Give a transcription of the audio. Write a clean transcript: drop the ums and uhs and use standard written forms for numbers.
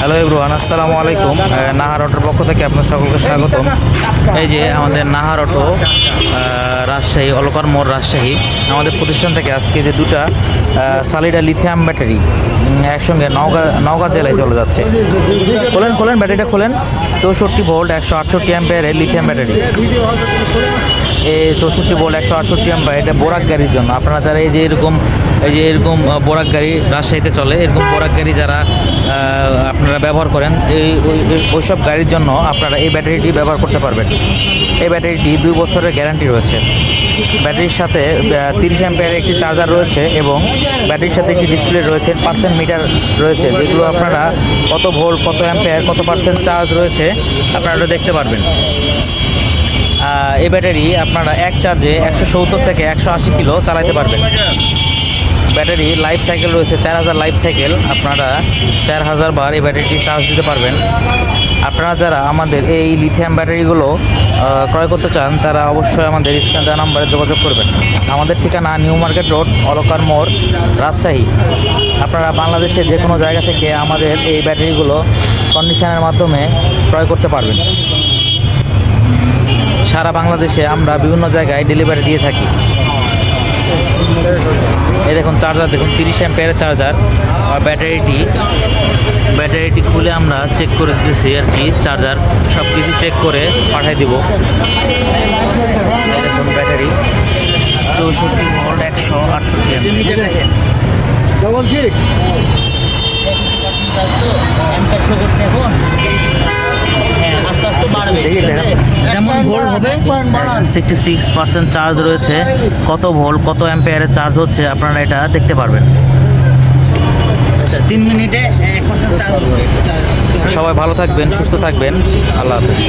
Hello everyone, আসসালামু আলাইকুম। নাহার অটোর পক্ষ থেকে আপনার সকলকে স্বাগতম। এই যে আমাদের নাহার অটো, রাজশাহী, অলকার মোড়, রাজশাহী। আমাদের প্রতিষ্ঠান থেকে আজকে যে দুটা সালিডা লিথিয়াম ব্যাটারি একসঙ্গে নওগাঁ জেলায় চলে যাচ্ছে। খোলেন ব্যাটারিটা খোলেন। 64 ভোল্ট 168 অ্যাম্পিয়ারের লিথিয়াম ব্যাটারি। এই 64 ভোল্ট 168 অ্যাম্পিয়ার, এটা বোরাক গাড়ির জন্য। আপনারা যারা এই যে এরকম বোরাক গাড়ি রাজশাহীতে চলে, এরকম বোরাক গাড়ি যারা আপনারা ব্যবহার করেন, ওইসব গাড়ির জন্য আপনারা এই ব্যাটারিটি ব্যবহার করতে পারবেন। এই ব্যাটারিটি 2 বছরের গ্যারান্টি রয়েছে। ব্যাটারির সাথে 30 অ্যাম্পিয়ারের একটি চার্জার রয়েছে এবং ব্যাটারির সাথে একটি ডিসপ্লে রয়েছে, পার্সেন্ট মিটার রয়েছে, যেগুলো আপনারা কত ভোল্ট, কত অ্যাম্পিয়ার, কত পার্সেন্ট চার্জ রয়েছে আপনারা দেখতে পারবেন। এই ব্যাটারি আপনারা এক চার্জে 170 থেকে 180 কিলো চালাতে পারবেন। ব্যাটারি লাইফ সাইকেল রয়েছে 4000 লাইফ সাইকেল। আপনারা 4000 বার এই ব্যাটারিটি চার্জ দিতে পারবেন। আপনারা যারা আমাদের এই লিথিয়াম ব্যাটারিগুলো ক্রয় করতে চান, তারা অবশ্যই আমাদের স্ক্রিনে দেওয়া নাম্বারে যোগাযোগ করবেন। আমাদের ঠিকানা নিউ মার্কেট রোড, অলকার মোড়, রাজশাহী। আপনারা বাংলাদেশের যে কোনো জায়গা থেকে আমাদের এই ব্যাটারিগুলো কন্ডিশনের মাধ্যমে ক্রয় করতে পারবেন। সারা বাংলাদেশে আমরা বিভিন্ন জায়গায় ডেলিভারি দিয়ে থাকি। এই দেখুন চার্জার, দেখুন 30 অ্যাম্পিয়ারের চার্জার। আর ব্যাটারিটি খুলে আমরা চেক করে দিতেছি আর কি। চার্জার সব কিছু চেক করে পাঠিয়ে দিব। দেখুন ব্যাটারি 64 ভোল্ট 168 অ্যাম্পিয়ার। আস্তে আস্তে বাড়বে, যেমন ভোল্ট হবে 66% চার্জ রয়েছে। কত ভোল্ট, কত অ্যাম্পিয়ারের চার্জ হচ্ছে আপনারা এটা দেখতে পারবেন। আচ্ছা, 3 মিনিটে 1% চার্জ হবে। সবাই ভালো থাকবেন, সুস্থ থাকবেন। আল্লাহ হাফেজ।